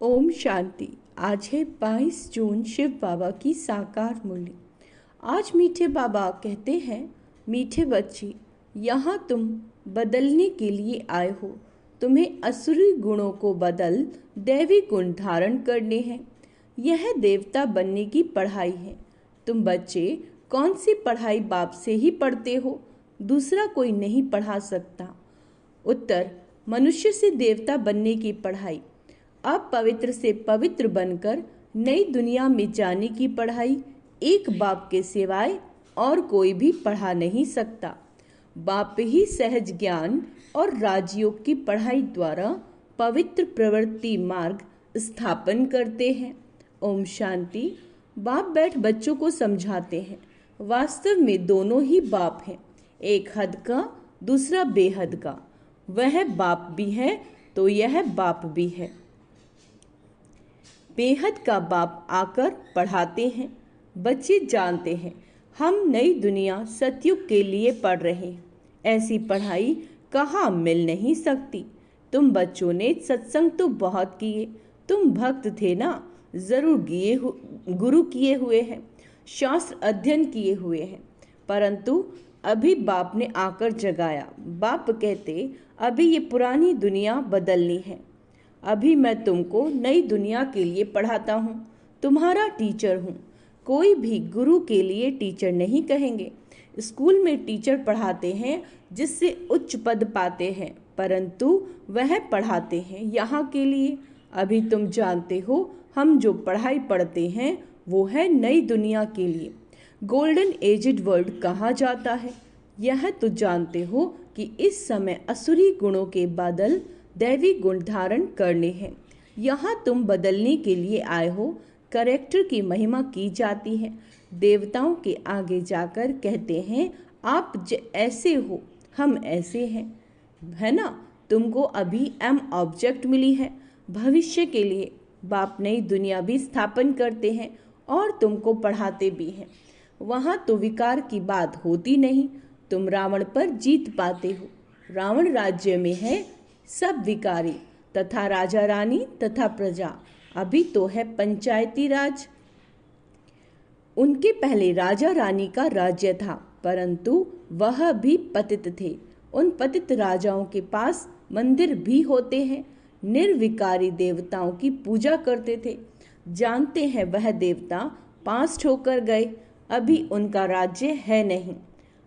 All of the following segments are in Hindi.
ओम शांति। आज है 22 जून, शिव बाबा की साकार मूर्ति। आज मीठे बाबा कहते हैं, मीठे बच्चे, यहाँ तुम बदलने के लिए आए हो। तुम्हें असुरी गुणों को बदल दैवी गुण धारण करने हैं। यह देवता बनने की पढ़ाई है। तुम बच्चे कौन सी पढ़ाई बाप से ही पढ़ते हो, दूसरा कोई नहीं पढ़ा सकता। उत्तर, मनुष्य से देवता बनने की पढ़ाई। अपवित्र से पवित्र बनकर नई दुनिया में जाने की पढ़ाई एक बाप के सिवाय और कोई भी पढ़ा नहीं सकता। बाप ही सहज ज्ञान और राजयोग की पढ़ाई द्वारा पवित्र प्रवृत्ति मार्ग स्थापन करते हैं। ओम शांति। बाप बैठ बच्चों को समझाते हैं, वास्तव में दोनों ही बाप हैं, एक हद का दूसरा बेहद का। वह बाप भी है तो यह बाप भी है। बेहद का बाप आकर पढ़ाते हैं। बच्चे जानते हैं हम नई दुनिया सतयुग के लिए पढ़ रहे हैं। ऐसी पढ़ाई कहाँ मिल नहीं सकती। तुम बच्चों ने सत्संग तो बहुत किए, तुम भक्त थे ना, जरूर गुरु किए हुए हैं, शास्त्र अध्ययन किए हुए हैं, परंतु अभी बाप ने आकर जगाया। बाप कहते, अभी ये पुरानी दुनिया बदलनी है। अभी मैं तुमको नई दुनिया के लिए पढ़ाता हूँ, तुम्हारा टीचर हूँ। कोई भी गुरु के लिए टीचर नहीं कहेंगे। स्कूल में टीचर पढ़ाते हैं जिससे उच्च पद पाते हैं, परंतु वह पढ़ाते हैं यहाँ के लिए। अभी तुम जानते हो हम जो पढ़ाई पढ़ते हैं वो है नई दुनिया के लिए। गोल्डन एजेड वर्ल्ड कहा जाता है। यह तो जानते हो कि इस समय असुरी गुणों के बादल दैवी गुण धारण करने हैं। यहाँ तुम बदलने के लिए आए हो। करेक्टर की महिमा की जाती है। देवताओं के आगे जाकर कहते हैं, आप ऐसे हो, हम ऐसे हैं, है ना। तुमको अभी ऑब्जेक्ट मिली है। भविष्य के लिए बाप नई दुनिया भी स्थापन करते हैं और तुमको पढ़ाते भी हैं। वहाँ तो विकार की बात होती नहीं। तुम रावण पर जीत पाते हो। रावण राज्य में है सब विकारी तथा राजा रानी तथा प्रजा। अभी तो है पंचायती राज। उनके पहले राजा रानी का राज्य था, परंतु वह भी पतित थे। उन पतित राजाओं के पास मंदिर भी होते हैं। निर्विकारी देवताओं की पूजा करते थे। जानते हैं वह देवता पास्ट होकर गए, अभी उनका राज्य है नहीं।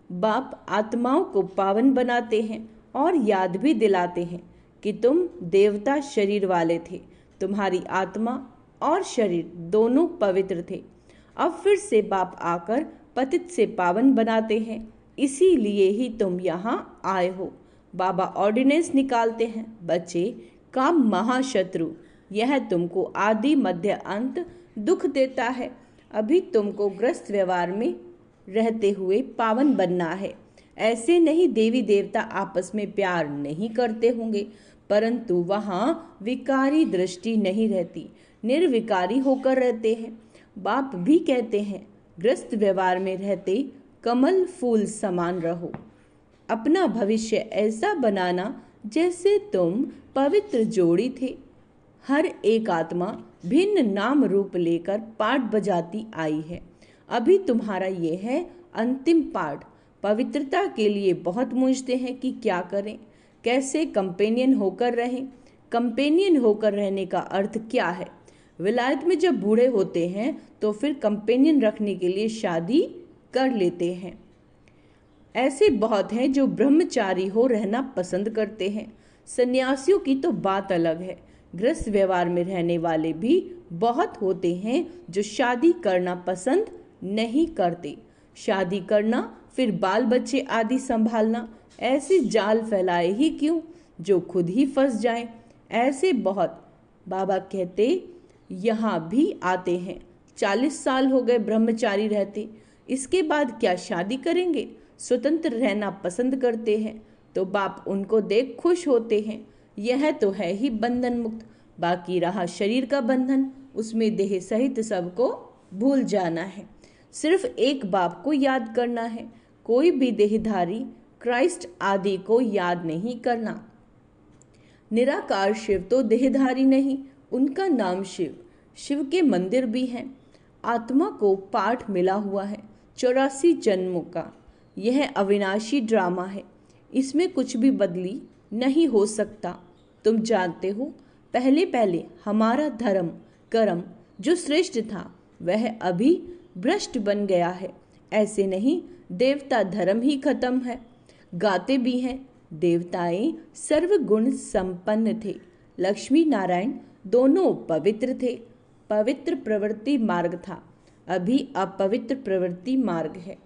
बाप आत्माओं को पावन बनाते हैं और याद भी दिलाते हैं कि तुम देवता शरीर वाले थे। तुम्हारी आत्मा और शरीर दोनों पवित्र थे। अब फिर से बाप आकर पतित से पावन बनाते हैं, इसीलिए ही तुम यहाँ आए हो। बाबा ऑर्डिनेंस निकालते हैं, बच्चे, काम महाशत्रु, यह तुमको आदि मध्य अंत दुख देता है। अभी तुमको ग्रस्त व्यवहार में रहते हुए पावन बनना है। ऐसे नहीं देवी देवता आपस में प्यार नहीं करते होंगे, परंतु वहाँ विकारी दृष्टि नहीं रहती, निर्विकारी होकर रहते हैं। बाप भी कहते हैं, ग्रस्त व्यवहार में रहते कमल फूल समान रहो। अपना भविष्य ऐसा बनाना जैसे तुम पवित्र जोड़ी थे। हर एक आत्मा भिन्न नाम रूप लेकर पाठ बजाती आई है। अभी तुम्हारा ये है अंतिम पाठ। पवित्रता के लिए बहुत मूंझते हैं कि क्या करें, कैसे कंपेनियन होकर रहें। कंपेनियन होकर रहने का अर्थ क्या है? विलायत में जब बूढ़े होते हैं तो फिर कंपेनियन रखने के लिए शादी कर लेते हैं। ऐसे बहुत हैं जो ब्रह्मचारी हो रहना पसंद करते हैं। सन्यासियों की तो बात अलग है। गृहस्थ व्यवहार में रहने वाले भी बहुत होते हैं जो शादी करना पसंद नहीं करते। शादी करना, फिर बाल बच्चे आदि संभालना, ऐसे जाल फैलाए ही क्यों जो खुद ही फंस जाएं। ऐसे बहुत। बाबा कहते यहाँ भी आते हैं, 40 साल हो गए ब्रह्मचारी रहते, इसके बाद क्या शादी करेंगे। स्वतंत्र रहना पसंद करते हैं तो बाप उनको देख खुश होते हैं। यह तो है ही बंधन मुक्त। बाकी रहा शरीर का बंधन, उसमें देह सहित सबको भूल जाना है। सिर्फ एक बाप को याद करना है। कोई भी देहधारी क्राइस्ट आदि को याद नहीं करना। निराकार शिव तो देहधारी नहीं, उनका नाम शिव। शिव के मंदिर भी हैं। आत्मा को पाठ मिला हुआ है 84 जन्मों का। यह अविनाशी ड्रामा है, इसमें कुछ भी बदली नहीं हो सकता। तुम जानते हो, पहले पहले हमारा धर्म कर्म जो श्रेष्ठ था वह अभी भ्रष्ट बन गया है। ऐसे नहीं, देवता धर्म ही खत्म है। गाते भी हैं, देवताएं सर्वगुण संपन्न थे, लक्ष्मी नारायण दोनों पवित्र थे। पवित्र प्रवृत्ति मार्ग था, अभी अपवित्र प्रवृत्ति मार्ग है।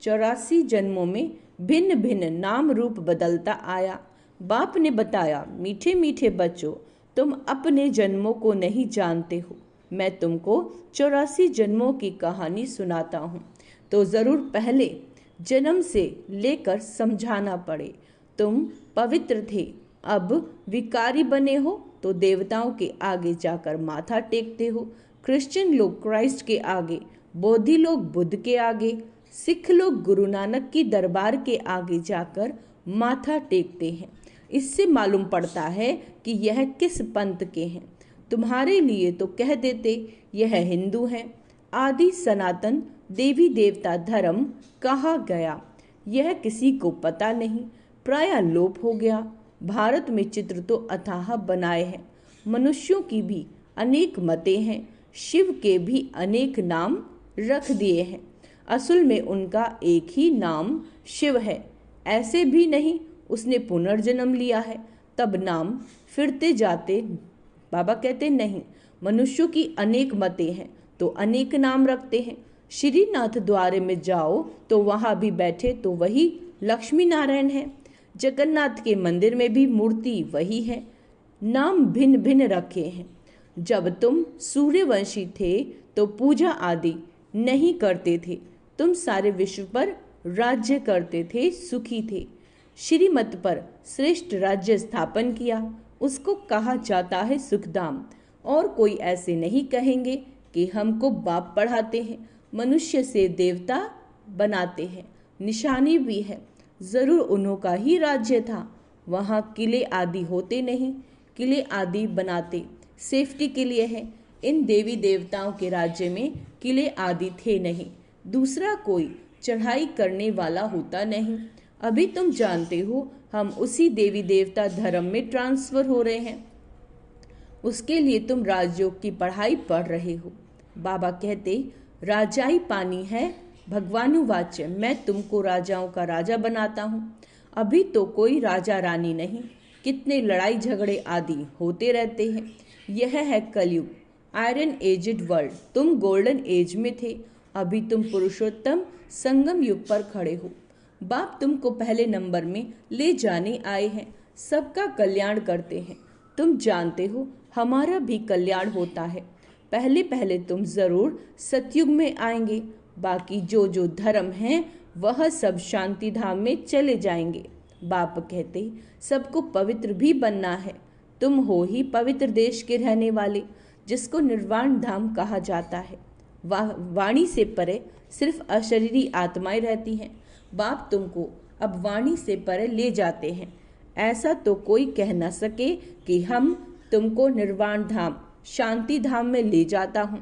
84 जन्मों में भिन्न भिन्न नाम रूप बदलता आया। बाप ने बताया, मीठे मीठे बच्चों, तुम अपने जन्मों को नहीं जानते हो। मैं तुमको 84 जन्मों की कहानी सुनाता हूँ तो जरूर पहले जन्म से लेकर समझाना पड़े। तुम पवित्र थे, अब विकारी बने हो तो देवताओं के आगे जाकर माथा टेकते हो। क्रिश्चियन लोग क्राइस्ट के आगे, बौद्धि लोग बुद्ध के आगे, सिख लोग गुरु नानक की दरबार के आगे जाकर माथा टेकते हैं। इससे मालूम पड़ता है कि यह किस पंथ के हैं। तुम्हारे लिए तो कह देते यह हिंदू हैं। आदि सनातन देवी देवता धर्म कहा गया, यह किसी को पता नहीं, प्राय लोप हो गया। भारत में चित्र तो अथाह बनाए हैं। मनुष्यों की भी अनेक मतें हैं, शिव के भी अनेक नाम रख दिए हैं। असल में उनका एक ही नाम शिव है। ऐसे भी नहीं उसने पुनर्जन्म लिया है तब नाम फिरते जाते। बाबा कहते नहीं, मनुष्यों की अनेक मतें हैं तो अनेक नाम रखते हैं। श्रीनाथ द्वारे में जाओ तो वहां भी बैठे तो वही लक्ष्मी नारायण है। जगन्नाथ के मंदिर में भी मूर्ति वही है, नाम भिन्न भिन्न रखे हैं। जब तुम सूर्यवंशी थे तो पूजा आदि नहीं करते थे, तुम सारे विश्व पर राज्य करते थे, सुखी थे। श्रीमत पर श्रेष्ठ राज्य स्थापन किया, उसको कहा जाता है सुखधाम। और कोई ऐसे नहीं कहेंगे कि हमको बाप पढ़ाते हैं, मनुष्य से देवता बनाते हैं। निशानी भी है, जरूर उन्हों का ही राज्य था। वहाँ किले आदि होते नहीं, किले आदि बनाते सेफ्टी के लिए है। इन देवी देवताओं के राज्य में किले आदि थे नहीं, दूसरा कोई चढ़ाई करने वाला होता नहीं। अभी तुम जानते हो हम उसी देवी देवता धर्म में ट्रांसफर हो रहे हैं, उसके लिए तुम राजयोग की पढ़ाई पढ़ रहे हो। बाबा कहते, राजाई पानी है भगवानुवाच्य, मैं तुमको राजाओं का राजा बनाता हूँ। अभी तो कोई राजा रानी नहीं, कितने लड़ाई झगड़े आदि होते रहते हैं। यह है कलयुग, आयरन एजेड वर्ल्ड। तुम गोल्डन एज में थे, अभी तुम पुरुषोत्तम संगम युग पर खड़े हो। बाप तुमको पहले नंबर में ले जाने आए हैं, सबका कल्याण करते हैं। तुम जानते हो हमारा भी कल्याण होता है। पहले पहले तुम जरूर सतयुग में आएंगे, बाकी जो जो धर्म हैं वह सब शांति धाम में चले जाएंगे। बाप कहते सबको पवित्र भी बनना है। तुम हो ही पवित्र देश के रहने वाले, जिसको निर्वाण धाम कहा जाता है। वाणी से परे सिर्फ अशरीरी आत्माएं रहती हैं। बाप तुमको अब वाणी से परे ले जाते हैं। ऐसा तो कोई कह न सके कि हम तुमको निर्वाण धाम शांति धाम में ले जाता हूँ।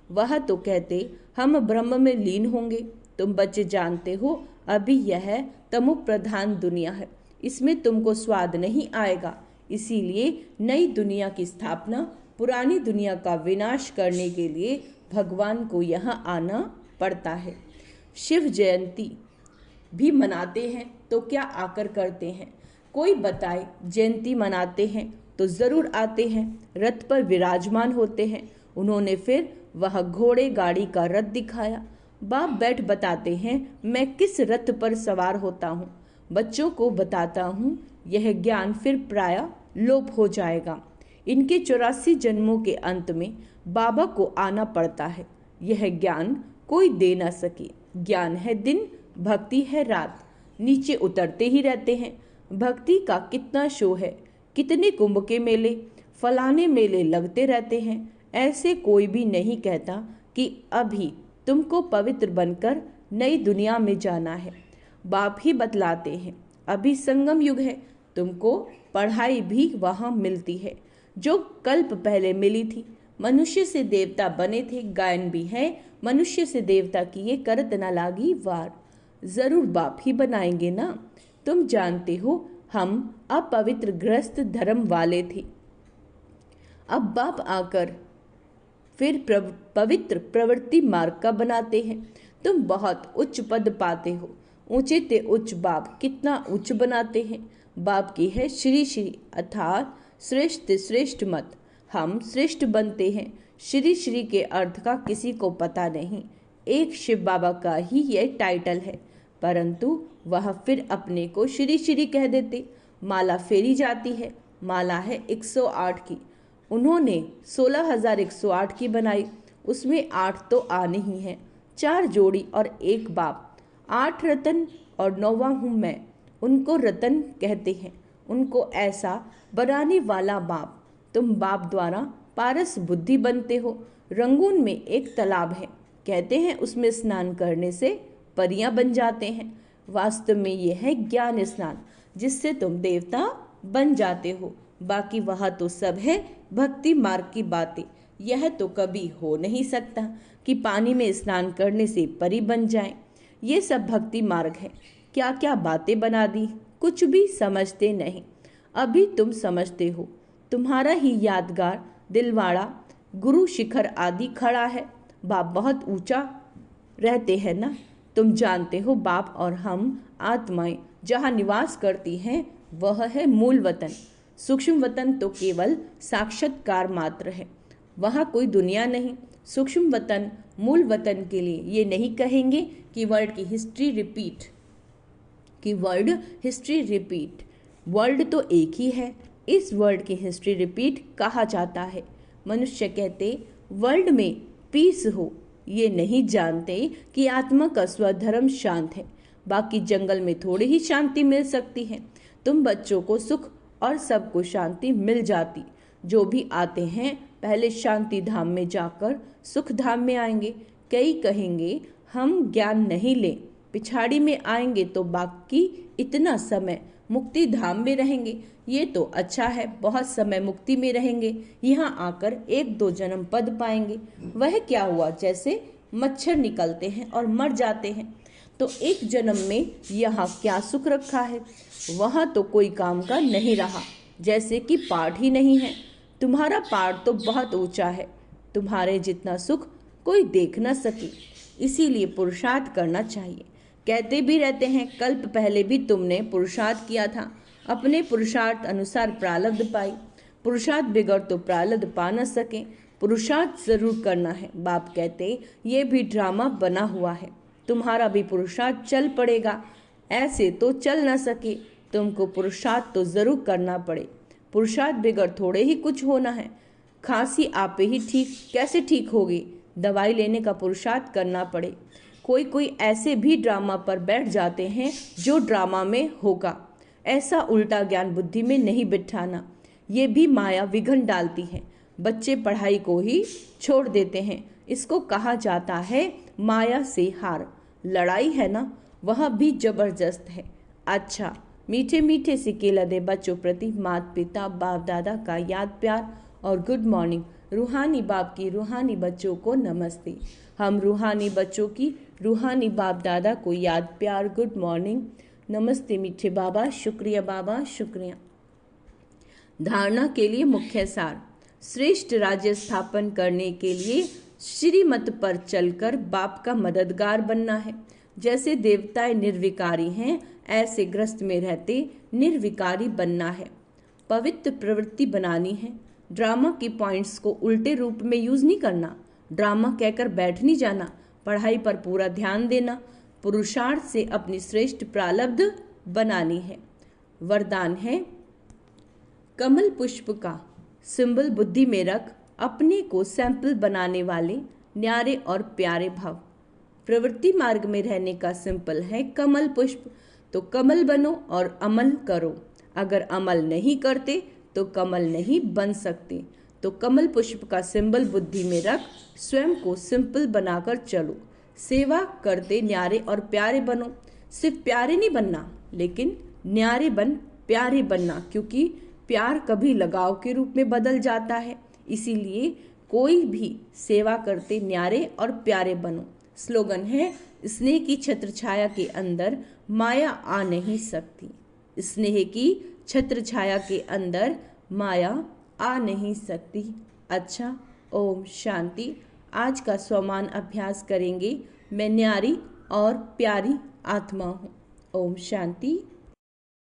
वह तो कहते हम ब्रह्म में लीन होंगे। तुम बच्चे जानते हो अभी यह तमो प्रधान दुनिया है, इसमें तुमको स्वाद नहीं आएगा। इसीलिए नई दुनिया की स्थापना, पुरानी दुनिया का विनाश करने के लिए भगवान को यहाँ आना पड़ता है। शिव जयंती भी मनाते हैं तो क्या आकर करते हैं? कोई बताए जयंती मनाते हैं तो जरूर आते हैं, रथ पर विराजमान होते हैं। उन्होंने फिर वह घोड़े गाड़ी का रथ दिखाया। बाप बैठ बताते हैं मैं किस रथ पर सवार होता हूँ। बच्चों को बताता हूँ, यह ज्ञान फिर प्राय लोप हो जाएगा। इनके 84 जन्मों के अंत में बाबा को आना पड़ता है। यह ज्ञान कोई दे न सके। ज्ञान है दिन, भक्ति है रात, नीचे उतरते ही रहते हैं। भक्ति का कितना शो है, कितने कुंभ के मेले, फलाने मेले लगते रहते हैं। ऐसे कोई भी नहीं कहता कि अभी तुमको पवित्र बनकर नई दुनिया में जाना है। बाप ही बतलाते हैं अभी संगम युग है, तुमको पढ़ाई भी वहाँ मिलती है। जो कल्प पहले मिली थी। मनुष्य से देवता बने थे, गायन भी है, मनुष्य से देवता की ये करत न लागी वार। जरूर बाप ही बनाएंगे ना। तुम जानते हो हम अपवित्र ग्रस्त धर्म वाले थे। अब बाप आकर फिर पवित्र प्रवृत्ति मार्ग का बनाते हैं। तुम बहुत उच्च पद पाते हो, ऊंचे ते उच्च बाप कितना उच्च बनाते हैं। बाप की है श्री श्री अर्थात श्रेष्ठ ते श्रेष्ठ मत। हम श्रेष्ठ बनते हैं। श्री श्री के अर्थ का किसी को पता नहीं। एक शिव बाबा का ही यह टाइटल है, परंतु वह फिर अपने को श्री श्री कह देते। माला फेरी जाती है। माला है 108 की, उन्होंने 16,108 की बनाई। उसमें 8 तो आ नहीं है, 4 जोड़ी और एक बाप। 8 रतन और 9वां हूँ मैं। उनको रतन कहते हैं, उनको ऐसा बनाने वाला बाप। तुम बाप द्वारा पारस बुद्धि बनते हो। रंगून में एक तालाब है, कहते हैं उसमें स्नान करने से परियां बन जाते हैं। वास्तव में यह है ज्ञान स्नान, जिससे तुम देवता बन जाते हो। बाकी वह तो सब है भक्ति मार्ग की बातें। यह तो कभी हो नहीं सकता कि पानी में स्नान करने से परी बन जाए। ये सब भक्ति मार्ग है। क्या क्या बातें बना दी, कुछ भी समझते नहीं। अभी तुम समझते हो। तुम्हारा ही यादगार दिलवाड़ा गुरु शिखर आदि खड़ा है। बाप बहुत ऊंचा रहते हैं ना। तुम जानते हो बाप और हम आत्माएं जहाँ निवास करती हैं वह है मूल वतन। सूक्ष्म वतन तो केवल साक्षात्कार मात्र है, वहाँ कोई दुनिया नहीं। सूक्ष्म वतन मूल वतन के लिए ये नहीं कहेंगे कि वर्ल्ड की हिस्ट्री रिपीट, कि वर्ल्ड हिस्ट्री रिपीट। वर्ल्ड तो एक ही है, इस वर्ल्ड की हिस्ट्री रिपीट कहा जाता है। मनुष्य कहते वर्ल्ड में पीस हो, ये नहीं जानते कि आत्मा का स्वधर्म शांत है। बाकी जंगल में थोड़ी ही शांति मिल सकती है। तुम बच्चों को सुख और सबको शांति मिल जाती। जो भी आते हैं पहले शांति धाम में जाकर सुख धाम में आएंगे। कई कहेंगे हम ज्ञान नहीं ले, पिछाड़ी में आएंगे तो बाकी इतना समय मुक्ति धाम में रहेंगे। ये तो अच्छा है, बहुत समय मुक्ति में रहेंगे, यहाँ आकर 1-2 जन्म पद पाएंगे। वह क्या हुआ, जैसे मच्छर निकलते हैं और मर जाते हैं, तो एक जन्म में यहाँ क्या सुख रखा है, वहाँ तो कोई काम का नहीं रहा, जैसे कि पाठ ही नहीं है। तुम्हारा पाठ तो बहुत ऊंचा है, तुम्हारे जितना सुख कोई देख न सके, इसीलिए पुरुषार्थ करना चाहिए। कहते भी रहते हैं कल्प पहले भी तुमने पुरुषार्थ किया था, अपने पुरुषार्थ अनुसार प्रारब्ध पाई। पुरुषार्थ बिगड़ तो प्रारब्ध पा न सके, पुरुषार्थ जरूर करना है। बाप कहते ये भी ड्रामा बना हुआ है, तुम्हारा भी पुरुषार्थ चल पड़ेगा, ऐसे तो चल न सके, तुमको पुरुषार्थ तो जरूर करना पड़े। पुरुषार्थ बिगड़ थोड़े ही कुछ होना है। खांसी आपे ही ठीक कैसे ठीक होगी, दवाई लेने का पुरुषार्थ करना पड़े। कोई ऐसे भी ड्रामा पर बैठ जाते हैं जो ड्रामा में होगा। ऐसा उल्टा ज्ञान बुद्धि में नहीं बिठाना, ये भी माया विघन डालती है। बच्चे पढ़ाई को ही छोड़ देते हैं, इसको कहा जाता है माया से हार। लड़ाई है ना, वह भी जबरदस्त है। अच्छा, मीठे मीठे से केला दे बच्चों प्रति माता पिता बाप दादा का याद प्यार और गुड मॉर्निंग। रूहानी बाप की रूहानी बच्चों को नमस्ते। हम रूहानी बच्चों की रूहानी बाप दादा को याद प्यार गुड मॉर्निंग। नमस्ते मीठे बाबा, शुक्रिया बाबा, शुक्रिया। धारणा के लिए मुख्य सार। श्रेष्ठ राज्य स्थापन करने के लिए श्रीमत पर चलकर बाप का मददगार बनना है। जैसे देवताएं निर्विकारी हैं, ऐसे ग्रस्त में रहते निर्विकारी बनना है। पवित्र प्रवृत्ति बनानी है। ड्रामा की पॉइंट्स को उल्टे रूप में यूज नहीं करना। ड्रामा कहकर बैठ नहीं जाना, पढ़ाई पर पूरा ध्यान देना। पुरुषार्थ से अपनी श्रेष्ठ प्रारब्ध बनानी है। वरदान है कमल पुष्प का सिंबल बुद्धि में रख, अपने को सैंपल बनाने वाले न्यारे और प्यारे भाव। प्रवृत्ति मार्ग में रहने का सिंपल है कमल पुष्प, तो कमल बनो और अमल करो। अगर अमल नहीं करते तो कमल नहीं बन सकते। तो कमल पुष्प का सिंबल बुद्धि में रख, स्वयं को सिंपल बनाकर चलो। सेवा करते न्यारे और प्यारे बनो। सिर्फ प्यारे नहीं बनना, लेकिन न्यारे बन प्यारे बनना, क्योंकि प्यार कभी लगाव के रूप में बदल जाता है। इसीलिए कोई भी सेवा करते न्यारे और प्यारे बनो। स्लोगन है, स्नेह की छत्र छाया के अंदर माया आ नहीं सकती। स्नेह की छत्र छाया के अंदर माया आ नहीं सकती। अच्छा, ओम शांति। आज का स्वमान अभ्यास करेंगे। मैं न्यारी और प्यारी आत्मा हूँ। ओम शांति।